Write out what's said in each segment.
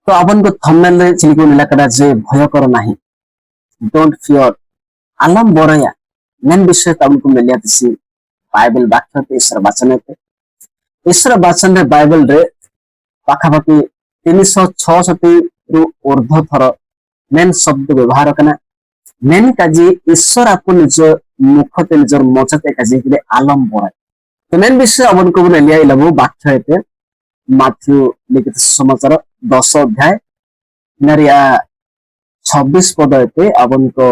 तो अपन को थंबनेल रे चिली को निलाकड़ा जे भय कर नाही डोंट फियर आलम बरया मेन विषय तब को मिलिया तिसी बाइबल वाक्य ते ईश्वर वचन रे बाइबल रे पाखापाखि 366 रु ऊर्ध्व थर मेन शब्द व्यवहार करना मेन काजी ईश्वर आपन निज मुखते निजर मचते काजी के आलम बरया तो मेन विषय अपन को लिया लबो वाक्य ते माथ्यू लिखित समाचार 10 अध्याय नारिया 26 पद एते अपन को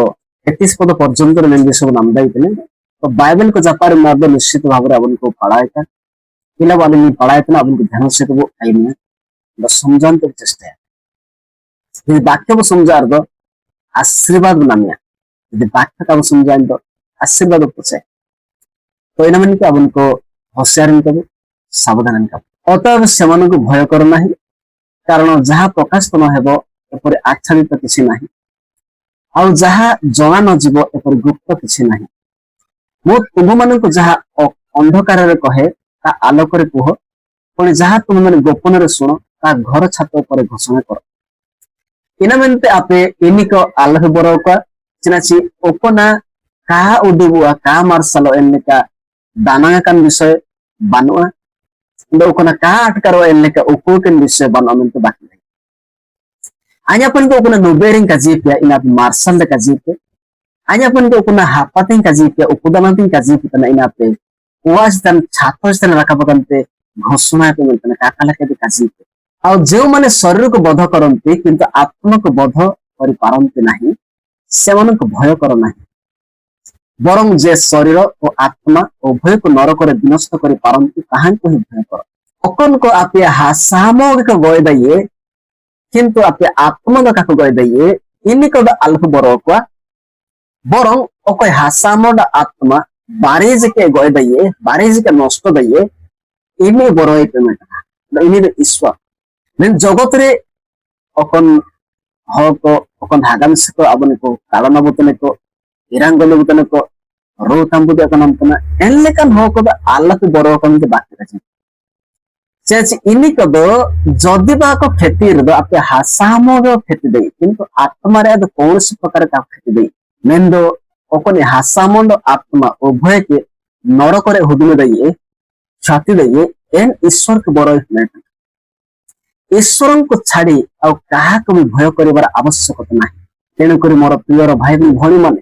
31 पद पर्यंत मेन विषय नाम दाइतले तो बाइबल को जापार मार्ग निश्चित भाव रे अपन को पढ़ाएता पिला वाले नहीं पढ़ाएता अपन को ध्यान से को आईने बस समझान तो चेष्टा है ये वाक्य को समझार दो आशीर्वाद नामिया यदि वाक्य का समझान दो आशीर्वाद पूछे तो इना मन के अपन को होशियार को सावधान का अतएव सेमान को भय कर नाही कारण जहाँ प्रकाश न हेबो एपरि आच्छादित किछि नाही आ जहाँ जना न जीव एपरि गुप्त किछि नाही मो तुम मन को जहाँ अंधकार रे कहे ता आलोक रे कुह पुणी जहाँ तुम मन गोपन रे सुनो ता घर छात पर घोषणा कर इना मनते आपे इनिको आलोक बरो का चिनाची ओपना का उडुबुआ का मार्शल एनका दाना कान विषय बानुआ ओकना का अटकारो एनका उकोकन विषय बानुआ बाकी आnya pun ko kuna nobering ka jipya ina marshal ka jipya anya pun ko kuna hapating ka jipya ukudamanting ka jipya na ina pe was dan छात्र स्तर रखापकंते घोषणा पे मिलते काकाला के का jipya आ जो माने शरीर को बध करंते किंतु आत्मा को बध करि पारंते नाही सेवन को भय कर नाही बरं जे शरीर और आत्मा उभय को नरक रे विनष्ट करि पारंते काहन को ही भय कर अकन को आपे हासामोग को गय दये किंतु आपे आत्मा का को गय दये इनि को अल्फ बरोकवा बरं ओकय हासामोड आत्मा बारेज के गय दये बारेज के नष्ट दये इनि बरोय पेमेंट इनि ईश्वर मेन जगत रे अकन हको अकन हागाम से को अबन को कालन बतने को इरांगल बतने को रोताम बुद अकनंतना एनलेकन हको अल्लाह बरोकन के बात रही चेच इनि कदो जदि बा को खेती रे आपे हासामोग खेती दे किंतु आत्मा रे तो कौन से प्रकार का खेती दे मेंदो ओकने हासामोंड आत्मा उभय के नरक रे हुदुमे दइए छाती दइए एन ईश्वर के बरो हिमेट ईश्वर को छाड़ी आ काहा को भी भय करिवार आवश्यकता नाही तेन करी मोर प्रियर भाई भणी माने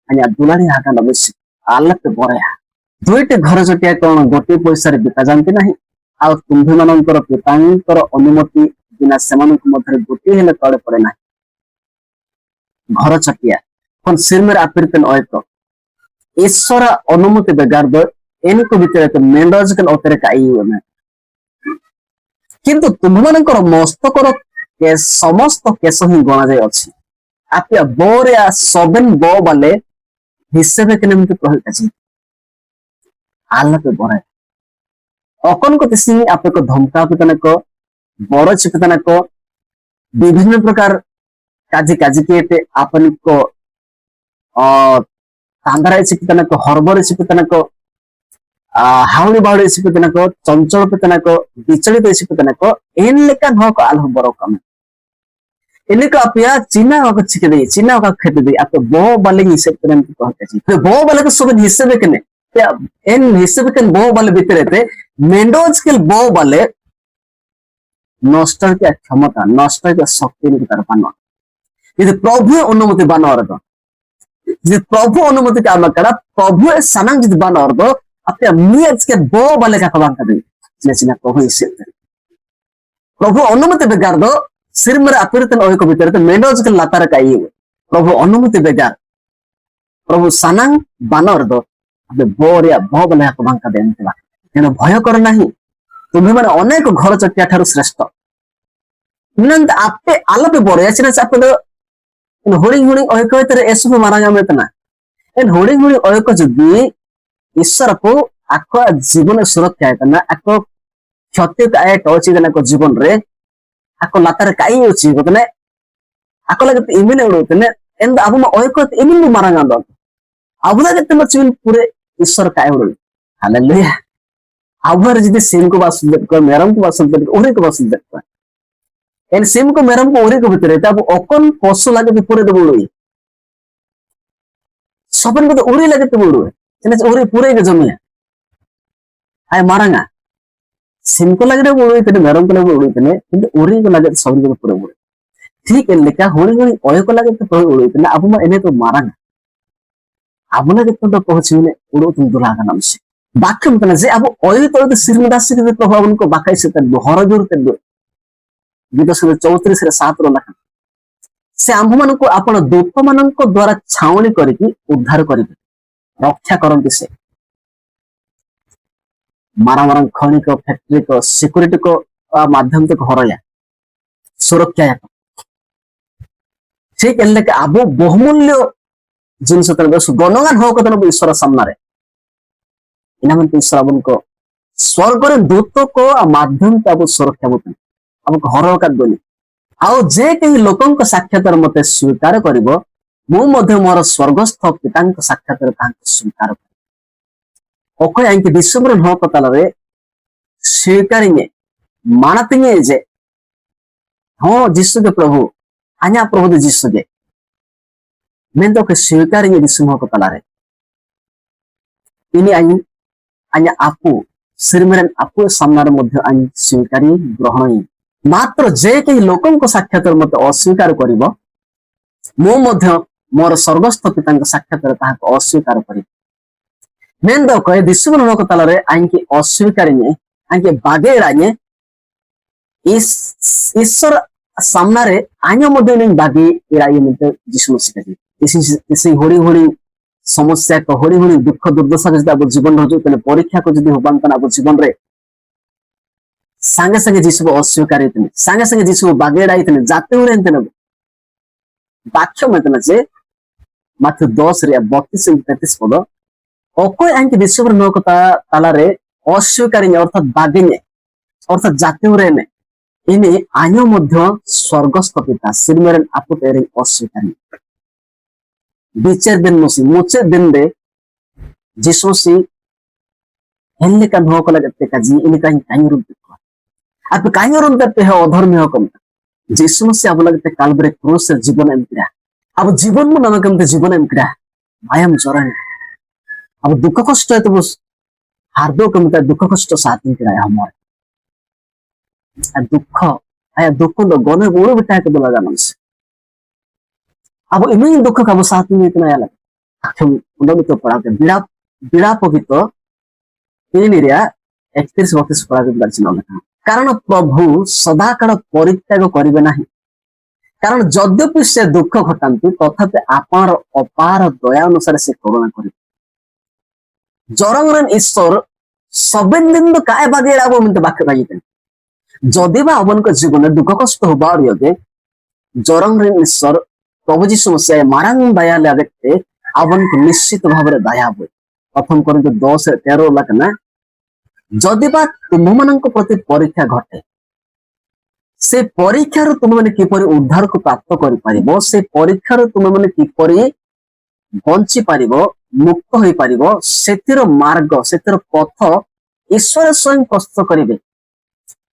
अनिया दुलारी हाका नबस आल्लाह के बरया दुईटे घर जटिया कोन गोटी पैसा रे बिका जानते नाही आ तुम्भे मानकर पितांकर अनुमति बिना सेमानक मधरे गोटी हेले तळे पड़े ना घर चटिया कोन सिर में आपिरतन ओयतो ईश्वर अनुमति बेगार दो एनको भितरे तो मेंडोज कन ओतरे काई होने किंतु तुम्भे मानकर मस्तकर के समस्त केस ही गणा जाय अछि आपिया बोरिया सबन बो वाले हिस्से में केने मते कहल अछि आल्लाह पे बरे अकन को तिसी आपे को धमका पितने को बड़ चिपितने को विभिन्न प्रकार काजी काजी के आपन को तांदरा चिपितने को हरबर चिपितने को हावली बावड़ी चिपितने को चंचल पितने को बिचलित चिपितने को एन लेकन हो को आलह बरो कम इने को अपिया चीना को चिके दे चीना को खेत दे आपे बो बाले हिस्से पितने को कहते छी बो बाले को सब हिस्से देकने एन हिस्से के बो बाले भीतर थे मेंडोज के बो बाले नष्ट के क्षमता नष्ट के शक्ति नि तर पानो यदि प्रभु अनुमति बानर दो यदि प्रभु अनुमति का मकड़ा प्रभु सनंग यदि बानर दो अपने मियज के बो बाले का कबान कर दे चिना प्रभु इसे प्रभु अनुमति बेगार दो सिर में अपिरतन ओय को भीतर थे मेंडोज के लातार काई प्रभु अनुमति बेगार प्रभु सनंग बानर दो अबे बोरिया भो बले को भांका देनते तेन भय कर नाही तुम्हें माने अनेक घर चटिया ठारू श्रेष्ठ नंद आपे आलपे बोरिया छिना आपे तो होडिंग होडिंग ओयको तेरे एसु मारा जामे तना एन होडिंग होडिंग ओयको जदी ईश्वर को आको जीवन सुरक्षा तना आको क्षति काय टोची तना को जीवन रे आको लातार काई होची गतने आको लगे इमिने उडोतने एन आबु म ओयको इमिने मारा गांदो आबुदा के मचिन पूरे ईश्वर काय उडो हालेलुया आवर जदी सिंह को बास को मेरम को बास ओरे को बास एन सिम को मेरम को उरी को भितरे तब ओकन पशु लागे विपुरे दे बुड़ुई सबन को तो उरी लागे तो बुड़ुई एने उरी पूरे के जमिया आय मारंगा सिम को लगे बुड़ुई तने मेरम को लगे बुड़ुई तने किंतु उरी को लगे सबन को पूरे बुड़ुई ठीक है लेका होरी होरी ओय को लगे तो पूरे बुड़ुई तने अब मा एने तो मारंगा अब लगे तो पहुंचने उड़ो तुम दुला का नाम से बाक्यम कना जे अब ओय तो सिरमदास के प्रभाव उनको बाकाई से तन हर जोर तन गीत 34 रे 7 रो लखा से आंभ मान को आपण दूत मान द्वारा छावनी करके उद्धार करिवे रक्षा करंती से मारामार खनि को फैक्ट्री को सिक्योरिटी को माध्यम तक हरया सुरक्षा ठीक है लेके अब बहुमूल्य जिनस गणगान हो कदन ईश्वर सामने इना मन ईश्वर अपन को स्वर्ग रे दूत को माध्यम से अब सुरक्षा बोतन अब घर का बोली आउ जे कहीं लोकन को साक्षात्कार मते स्वीकार करिवो मु मध्ये मोर स्वर्गस्थ पितान को साक्षात्कार तांको स्वीकार कर ओको आंके डिसेंबर 9 कतल रे स्वीकारिने मानतिने जे हो जिसु के प्रभु आ냐 प्रभु दे जिसु के मैं तो के स्वीकारिने डिसेंबर कतल रे इनी आ냐 आपु श्रीमरन आपु सामने मध्ये आनि स्वीकारी ग्रहण मात्र जे कहीं लोकन को साक्षात्कार मत अस्वीकार करिवो मो मध्ये मोर स्वर्गस्थ पिता साक्षात्कार ताहाको अस्वीकार करि मेन दो कहे दिसुन लोक तलरे आंकी अस्वीकार ने आंकी बागेराने इस ईश्वर सामने रे आन्य मध्ये ने बागे इराई मते जिसु मसीह के इसी होड़ी होड़ी समस्या को होड़ी होड़ी दुख दुर्दशा के जब जीवन रजो तने परीक्षा को जदी होबान तन अब जीवन रे संगे संगे जिसु अस्वीकार इतने संगे संगे जिसु बागेड़ा इतने जाते हुए इतने वाक्य में इतने से मात्र 10 रे 32 से 33 पद ओको आंके दिसुवर नोकता तालारे अस्वीकार अर्थात बागेने अर्थात जाते हुए ने इने आन्य मध्य स्वर्गस्थ पिता श्रीमरन आपु तेरे अस्वीकार बिचार दिन मुसी मोचे दिन दे जिसु सी हेल्ले का नोक लगते का जी इने काई रूप आप कहीं और पे है अधर्म हो कम जिसु मसीह अब लगते कालबरे क्रूस से जीवन एमकिरा अब जीवन में नमक हमते जीवन एमकिरा भयम चरण अब दुख कष्ट है तो बस हार्दो कमता दुख कष्ट साथ एमकिरा हमारे दुख आया दुख तो गने बोलो बिटा के बोला जाना से अब इन्हीं दुख का वो साथ में इतना यार लगा उन्होंने तो पढ़ा के बिड़ा बिड़ा पकित तीन एरिया 31-32 पढ़ा के दर्शन लगा कारण प्रभु सदाकाल परित्याग करिवे नाही कारण यद्यपि से दुख घटाती तथापि आपार अपार दया अनुसार से करुणा करिवे जरंगरन ईश्वर सबेन दिन तो काय बागेड़ा वो मिनट बाक्य पाइते जदि बा अवन को जीवन दुख कष्ट होबा रियोगे जरंगरन ईश्वर प्रभु यीशु मसीह मारांग दया लागते अवन को निश्चित भाव रे दया हुए प्रथम करंतु 10:13 लखना जदि बा तुम मान प्रति परीक्षा घटे से परीक्षार तुम मैंने किपरि उद्धार को प्राप्त कर पारिबो से परीक्षार तुम मैंने किपरि बंची पारिबो मुक्त होई पारिबो सेतिर मार्ग सेतिर पथ ईश्वर स्वयं प्रस्तुत करिवे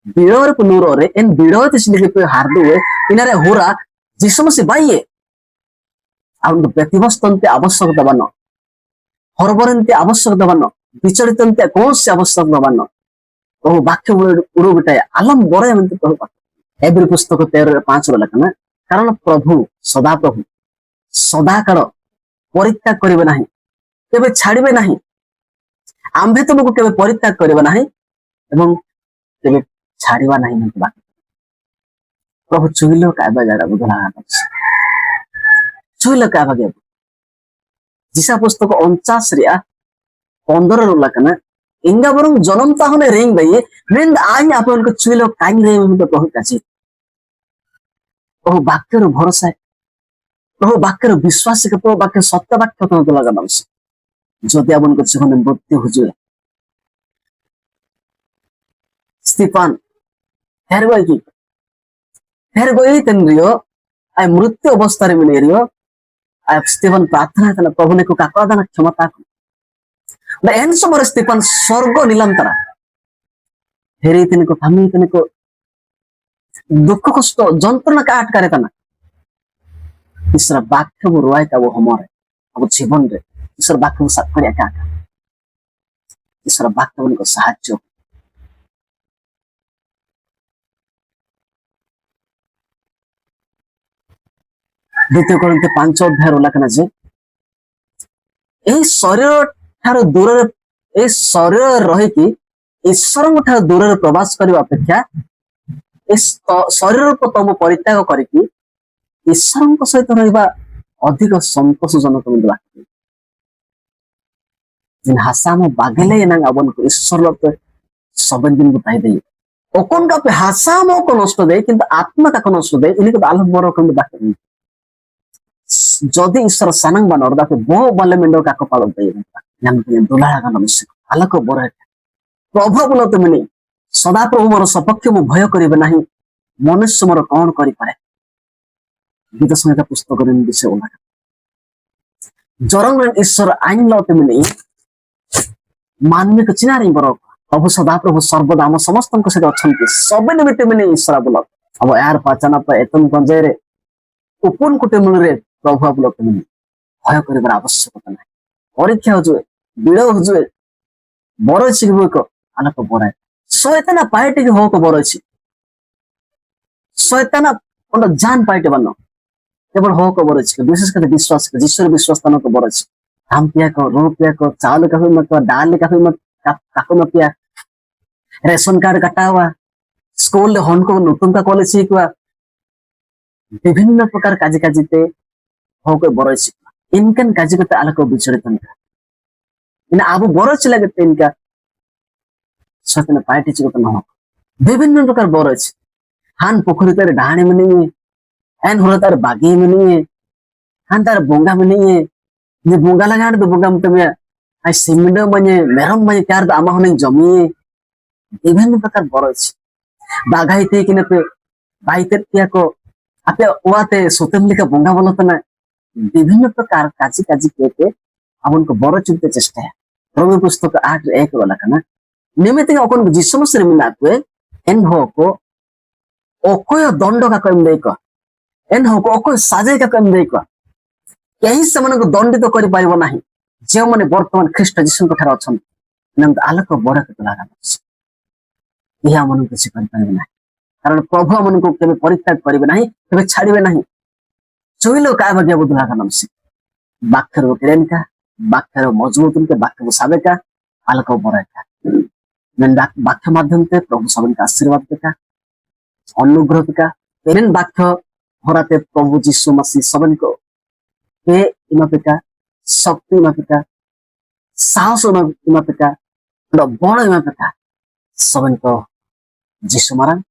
बिड़र पुनूर रे एन बिड़ो तिसलिके पे हार्दुए इनारे होरा जिसु मसीह बाइए आउन प्रतिवस्तंते आवश्यक दबानो हरबरंते आवश्यक दबानो विचलित कौन से आवश्यक दबान तो वाक्य उड़ो बिटाए आलम बड़े मन तो एवरी पुस्तक 13:5 लखना कारण प्रभु सदा काल परित्याग करिवे नाही केबे छाड़िबे नाही आंभे तुमको केबे परित्याग करिवे नाही एवं केबे छाड़िबा नाही मन बाकी प्रभु चुइलो काबा जाडा बुधला चुइलो काबा गे जिसा पुस्तक 49 रिया 15 लखना इंगा बरंग जन्म ताहने रेंग बइए मेन आइ आपन को चुइलो काई रे हम तो कहू काची प्रभु वाक्य रो भरोसा है प्रभु वाक्य रो विश्वास के प्रभु वाक्य सत्य वाक्य तो लगा बंस जदि आपन को जीवन में मृत्यु हो जाए स्टीफन हेर गई तनरियो आई मृत्यु अवस्था रे मिले रियो आई स्टीफन प्रार्थना कला प्रभु ने को काका दान क्षमता को एन समय स्टीफन स्वर्ग नीलंतरा हेरी तने को थामी तने को दुख कष्ट जंत्रणा का आटकारे तना ईश्वर वाक्य वो रुआई का वो हमरे अब जीवन रे ईश्वर वाक्य वो साकरिया का ईश्वर वाक्य उनको साहाय्य द्वितीय कोरिन्थी 5 अध्याय लेखना जे ए शरीर ठारो दूर ए शरीर रही कि ईश्वर ठारो दूर प्रवास करने अपेक्षा शरीर को तुम परित्याग करके ईश्वर सहित रहा अधिक संतोषजनक हासा बागेले अवन को ईश्वर सब दिन बताई दे ओकन का पे हासा को नष्ट दे किंतु आत्मा का नष्ट दे इन्हीं को आलम बर बाकी जदि ईश्वर सानंग बनर दाके बहु बल्ले मेंडो का कपाल दे दुला आलोक बर प्रभाव न तुमने सदा प्रभु मोर सपक्ष मु भय करिबे नाही मनुष्य मोर कौन करि पारे गीत संहिता पुस्तक विषय उल्लेख जरंग ईश्वर आइन लते मिनी मानविक चिनारी बर प्रभु सदा प्रभु सर्वदा हम समस्त से अच्छा सब निमित्त मिनी ईश्वर बोल अब यार पाचन एतम गंजे रे उपुन कुटे मूल रे प्रभु बोल मिनी भय करिबार आवश्यकता नाही परीक्षा हो जुए बिड़ हो जुए बर छिक आलोक बराए शैतान पाइटे हो को बर अछि शैतान कोन जान पाइटे बन केवल हो को बर अछि विशेष कर विश्वास के ईश्वर विश्वास तन को बर अछि हम पिया को रो पिया को चावल का हुई मत दाल का हुई मत काको मत पिया रेशन कार्ड कटा हुआ स्कूल हन को नतुन का कॉलेज सिकवा विभिन्न प्रकार काजी काजीते हो को बर अछि इनकन काजी को आलोक विचरित इन आबो बर अछि लगते इनका सतन पार्टी चिको न विभिन्न प्रकार बर अछि हान पोखरी तार डाणी में नहीं एन होला तार बागी में नहीं हान तार बोंगा में नहीं ये बोंगा लगा तो बोंगा में तुम्हें आई सिमंड में मेरम में चार तो आमा होने जमी विभिन्न प्रकार बर अछि बागाई थे कि न पे बाईते पिया को आपे ओआते सोतेमली का बोंगा बोलत ना विभिन्न प्रकार काजी काजी के अपन को बर चिंते चेष्टा है रोमी पुस्तक 8:1 वाला kana निमित्त अकन जिसम से मिनाकुए एन हो को ओकोय दंड का कम दे को एन हो को ओकोय साजे का कम दे को यही समान को दंडित करि पाइबो नाही जे माने वर्तमान ख्रीष्ट जिसम को ठार अछन नंद आलोक बड़ के लागा यह मन को सिखन पाइबो नाही कारण प्रभु मन को केबे परित्याग करिबे नाही केबे छाड़िबे नाही चोइलो का भाग्य बुध लागा नमसी बाक्यर रो केरेनका बाक्यर मजबूत के बाक्य को साबे का आलोक बड़ का वाक्य माध्यम से प्रभु सबन का आशीर्वाद का अनुग्रह का पेरेन वाक्य होराते प्रभु यीशु मसीह सबन को पे इमापिका शक्ति इमापिका साहस इमापिका बड़ इमापिका सबन को यीशु मारा